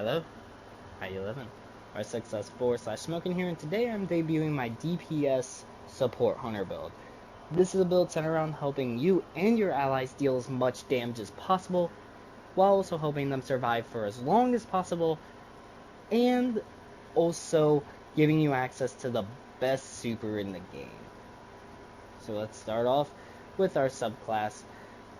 Hello, how you living? R6S4/Smoking here, and today I'm debuting my DPS Support Hunter build. This is a build centered around helping you and your allies deal as much damage as possible, while also helping them survive for as long as possible, and also giving you access to the best super in the game. So let's start off with our subclass.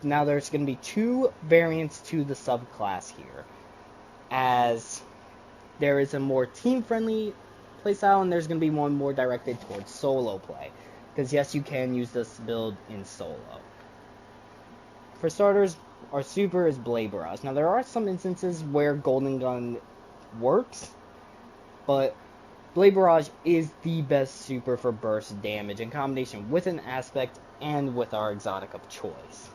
Now there's going to be two variants to the subclass here, as there is a more team-friendly playstyle, and there's going to be one more directed towards solo play. Because yes, you can use this build in solo. For starters, our super is Blade Barrage. Now there are some instances where Golden Gun works, but Blade Barrage is the best super for burst damage in combination with an aspect and with our exotic of choice.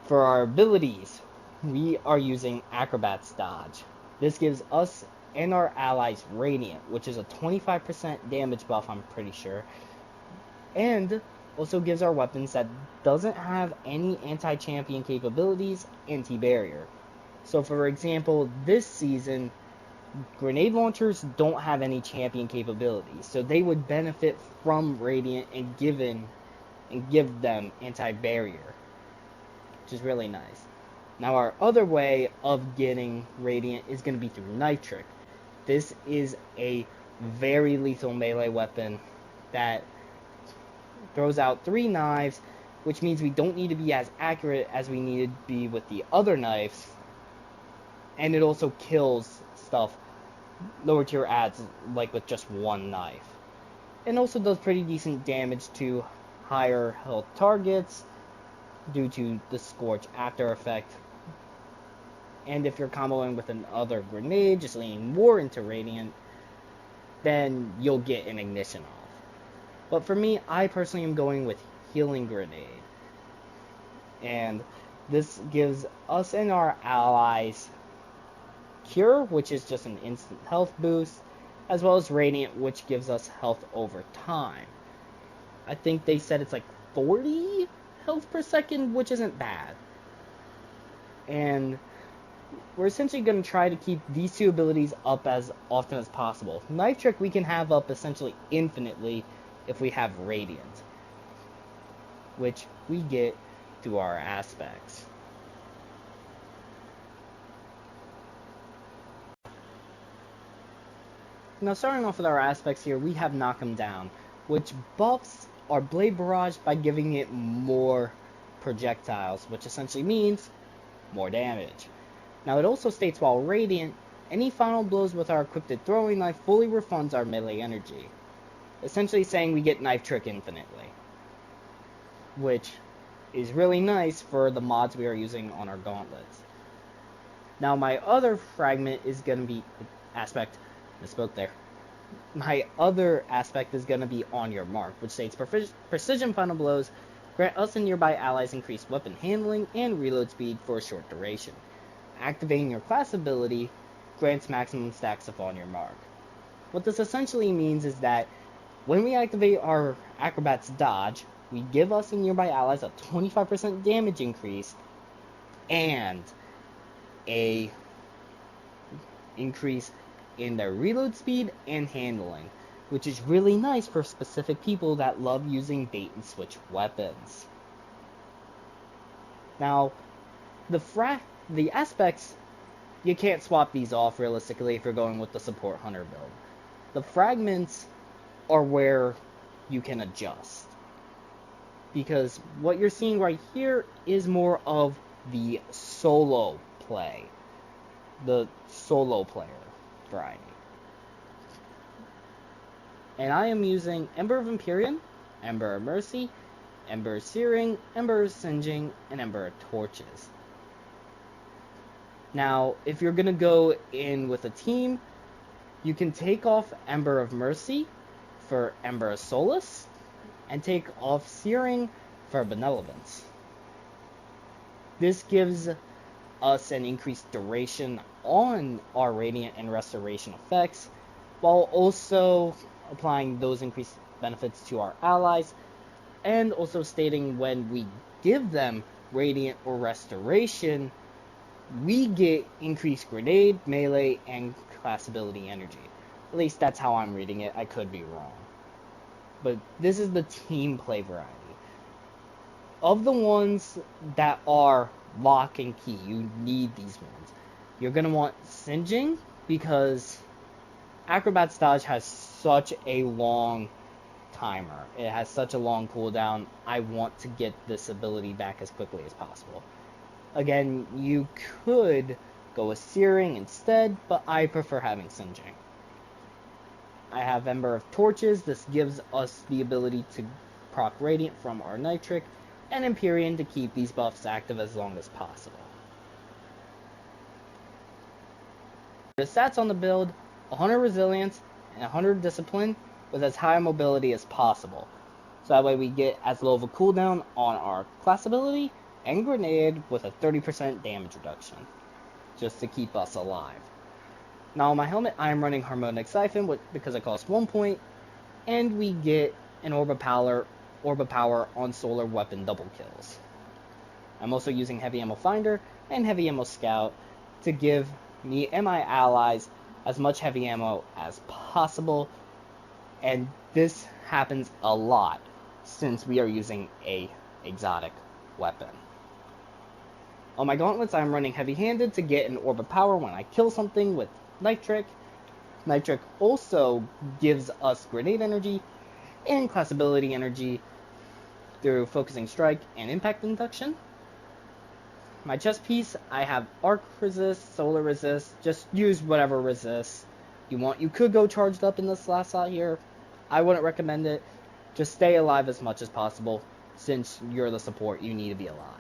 For our abilities, we are using Acrobat's Dodge. This gives us and our allies Radiant, which is a 25% damage buff, I'm pretty sure, and also gives our weapons that doesn't have any anti-champion capabilities anti-barrier. So for example, this season, grenade launchers don't have any champion capabilities, so they would benefit from Radiant and give them anti-barrier, which is really nice. Now our other way of getting Radiant is going to be through Knife Trick. This is a very lethal melee weapon that throws out 3 knives, which means we don't need to be as accurate as we need to be with the other knives, and it also kills stuff lower tier adds like with just 1 knife, and also does pretty decent damage to higher health targets due to the Scorch after effect. And if you're comboing with another grenade, just leaning more into Radiant, then you'll get an ignition off. But for me, I personally am going with Healing Grenade. And this gives us and our allies Cure, which is just an instant health boost, as well as Radiant, which gives us health over time. I think they said it's like 40 health per second, which isn't bad. And we're essentially going to try to keep these two abilities up as often as possible. Knife Trick we can have up essentially infinitely if we have Radiant, which we get through our aspects. Now starting off with our aspects here, we have Knock 'em Down, which buffs our Blade Barrage by giving it more projectiles, which essentially means more damage. Now it also states while Radiant, any final blows with our equipped throwing knife fully refunds our melee energy. Essentially saying we get Knife Trick infinitely, which is really nice for the mods we are using on our gauntlets. Now my other fragment is going to be aspect, misspoke there. My other aspect is going to be On Your Mark, which states precision final blows grant us and nearby allies increased weapon handling and reload speed for a short duration. Activating your class ability grants maximum stacks of On Your Mark. What this essentially means is that when we activate our Acrobat's Dodge, we give us and nearby allies a 25% damage increase and a increase in their reload speed and handling, which is really nice for specific people that love using bait and switch weapons. Now, the aspects, you can't swap these off realistically if you're going with the support hunter build. The fragments are where you can adjust, because what you're seeing right here is more of the solo play, the solo player variety. And I am using Ember of Empyrean, Ember of Mercy, Ember of Searing, Ember of Singeing, and Ember of Torches. Now, if you're going to go in with a team, you can take off Ember of Mercy for Ember of Solace, and take off Searing for Benevolence. This gives us an increased duration on our Radiant and Restoration effects, while also applying those increased benefits to our allies, and also stating when we give them Radiant or Restoration, we get increased grenade, melee, and class ability energy. At least that's how I'm reading it. I could be wrong. But this is the team play variety. Of the ones that are lock and key, you need these ones. You're going to want Singeing, because Acrobat's Dodge has such a long timer. It has such a long cooldown. I want to get this ability back as quickly as possible. Again, you could go with Searing instead, but I prefer having Singeing. I have Ember of Torches. This gives us the ability to proc Radiant from our Nitric, and Empyrean to keep these buffs active as long as possible. The stats on the build: 100 Resilience and 100 Discipline with as high mobility as possible. So that way we get as low of a cooldown on our class ability and grenade with a 30% damage reduction, just to keep us alive. Now on my helmet, I am running Harmonic Siphon because it costs 1 point, and we get an Orb of Power on Solar Weapon double kills. I'm also using Heavy Ammo Finder and Heavy Ammo Scout to give me and my allies as much heavy ammo as possible, and this happens a lot since we are using a exotic weapon. On my gauntlets, I'm running heavy-handed to get an Orb of Power when I kill something with Nitric. Nitric also gives us grenade energy and class ability energy through Focusing Strike and Impact Induction. My chest piece, I have Arc Resist, Solar Resist. Just use whatever resist you want. You could go charged up in this last slot here. I wouldn't recommend it. Just stay alive as much as possible. Since you're the support, you need to be alive.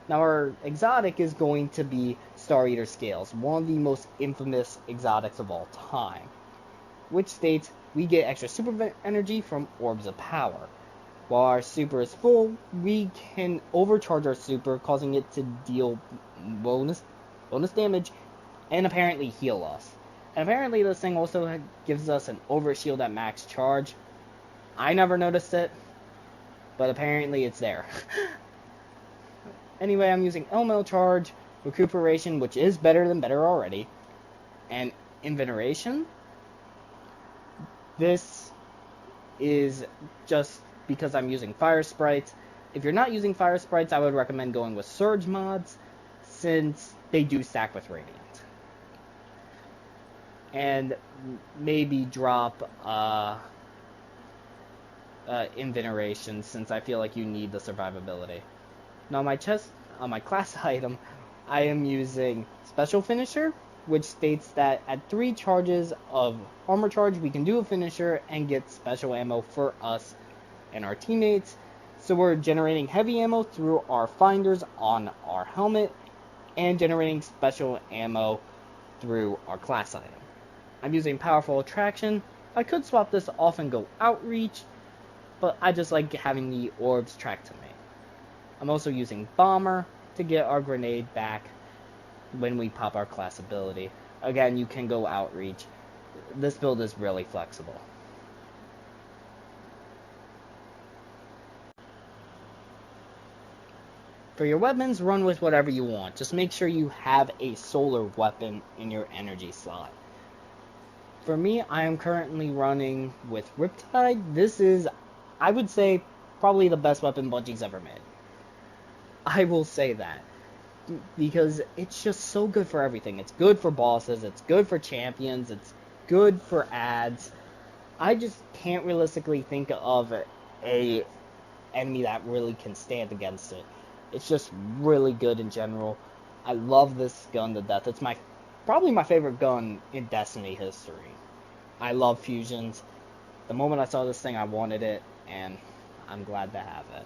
Now our exotic is going to be Star Eater Scales, one of the most infamous exotics of all time, which states we get extra super energy from Orbs of Power. While our super is full, we can overcharge our super, causing it to deal bonus damage and apparently heal us. And apparently this thing also gives us an overshield at max charge. I never noticed it, but apparently it's there. Anyway, I'm using Elemental Charge, Recuperation, which is better than better already, and Inveneration. This is just because I'm using Fire Sprites. If you're not using Fire Sprites, I would recommend going with Surge mods, since they do stack with Radiant. And maybe drop Inveneration, since I feel like you need the survivability. Now on my class item, I am using Special Finisher, which states that at 3 charges of Armor Charge, we can do a finisher and get special ammo for us and our teammates. So we're generating heavy ammo through our finders on our helmet, and generating special ammo through our class item. I'm using Powerful Attraction. I could swap this off and go Outreach, but I just like having the orbs tracked to me. I'm also using Bomber to get our grenade back when we pop our class ability. Again, you can go Outreach. This build is really flexible. For your weapons, run with whatever you want. Just make sure you have a solar weapon in your energy slot. For me, I am currently running with Riptide. This is, I would say, probably the best weapon Bungie's ever made. I will say that, because it's just so good for everything. It's good for bosses, it's good for champions, it's good for ads. I just can't realistically think of a enemy that really can stand against it. It's just really good in general. I love this gun to death. It's probably my favorite gun in Destiny history. I love fusions. The moment I saw this thing, I wanted it, and I'm glad to have it.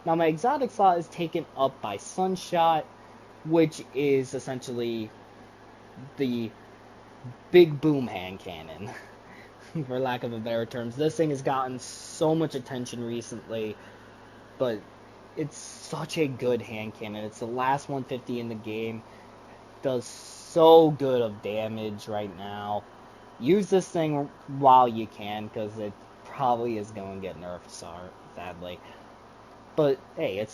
Now my exotic slot is taken up by Sunshot, which is essentially the big boom hand cannon, for lack of a better terms. This thing has gotten so much attention recently, but it's such a good hand cannon. It's the last 150 in the game. Does so good of damage right now. Use this thing while you can, because it probably is going to get nerfed, sadly. But hey,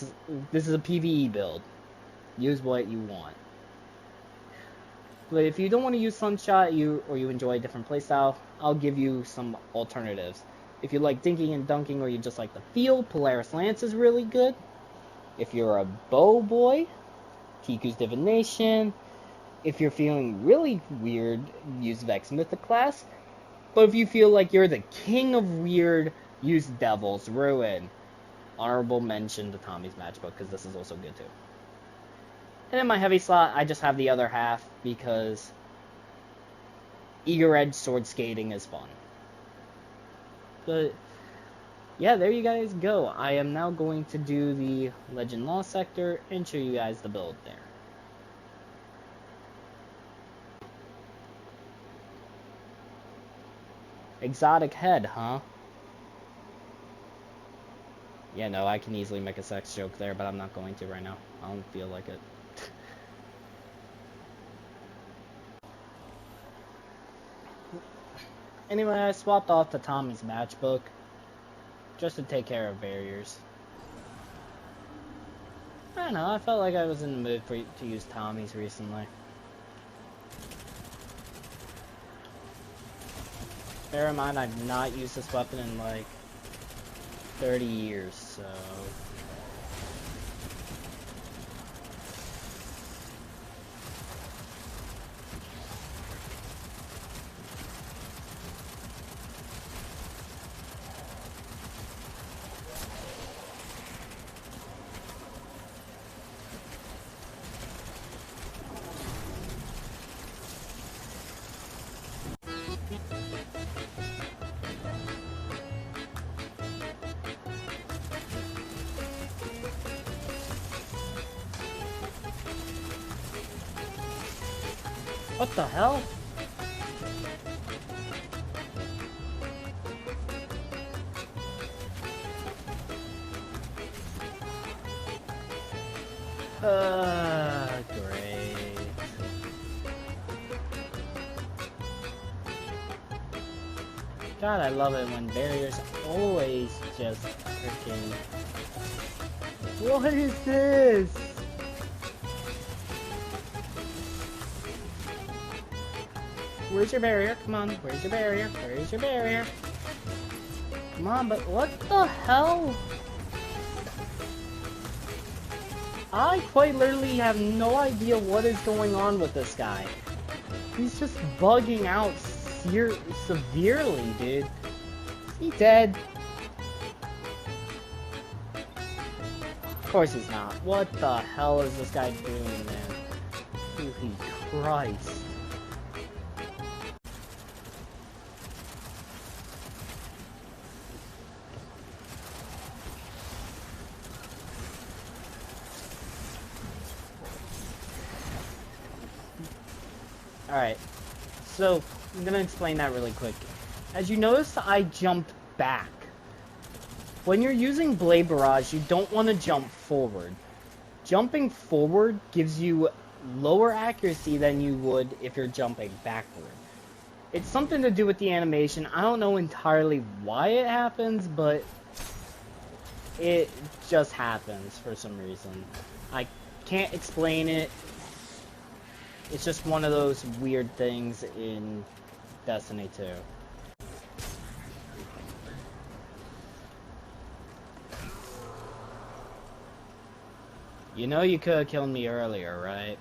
this is a PvE build. use what you want. But if you don't want to use Sunshot, or you enjoy a different playstyle, I'll give you some alternatives. If you like dinking and dunking, or you just like the feel, Polaris Lance is really good. If you're a bow boy, Kiku's Divination. If you're feeling really weird, use Vex Mythoclast. But if you feel like you're the king of weird, use Devil's Ruin. Honorable mention to Tommy's Matchbook, because this is also good too. And in my heavy slot, I just have the other half, because Eager Edge Sword Skating is fun. But yeah, there you guys go. I am now going to do the Legend Lost sector and show you guys the build there. Exotic head, huh? Yeah, no, I can easily make a sex joke there, but I'm not going to right now. I don't feel like it. Anyway, I swapped off to Tommy's Matchbook just to take care of barriers. I don't know, I felt like I was in the mood to use Tommy's recently. Bear in mind, I've not used this weapon in like 30 years, so... What the hell? Great. God, I love it when barriers always just freaking... What is this? Where's your barrier? Come on, where's your barrier? Where's your barrier? Come on, but what the hell? I quite literally have no idea what is going on with this guy. He's just bugging out severely, dude. Is he dead? Of course he's not. What the hell is this guy doing, man? Holy Christ. Alright, so I'm gonna explain that really quick. As you notice, I jumped back. When you're using Blade Barrage, you don't want to jump forward. Jumping forward gives you lower accuracy than you would if you're jumping backward. It's something to do with the animation. I don't know entirely why it happens, but it just happens for some reason. I can't explain it. It's just one of those weird things in Destiny 2. You know you could have killed me earlier, right?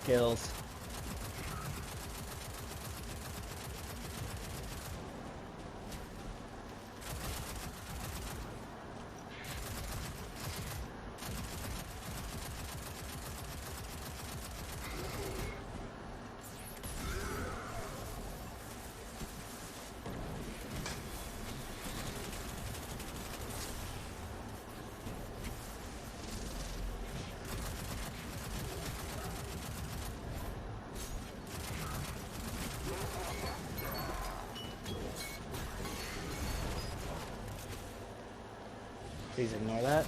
Skills. Please ignore that.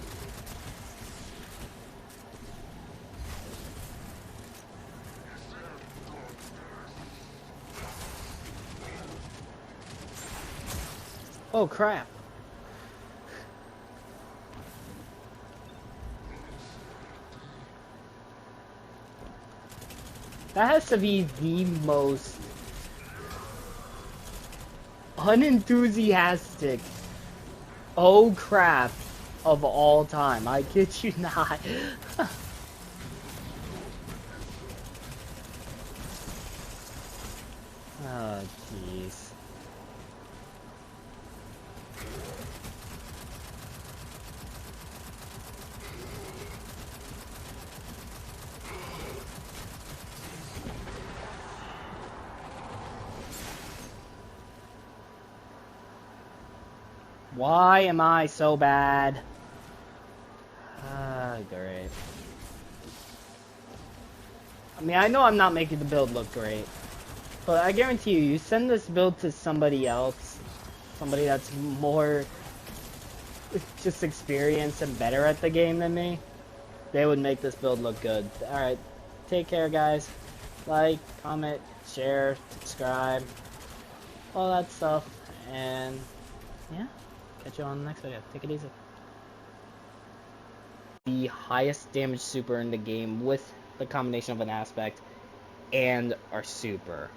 Oh crap. That has to be the most unenthusiastic oh crap of all time. I kid you not. Oh jeez. Why am I so bad? Ah, great. I mean, I know I'm not making the build look great, but I guarantee you, you send this build to somebody else, somebody that's more just experienced and better at the game than me, they would make this build look good. Alright, take care guys. Like, comment, share, subscribe, all that stuff, and yeah, catch you on the next video. Take it easy. The highest damage super in the game with the combination of an aspect and our super.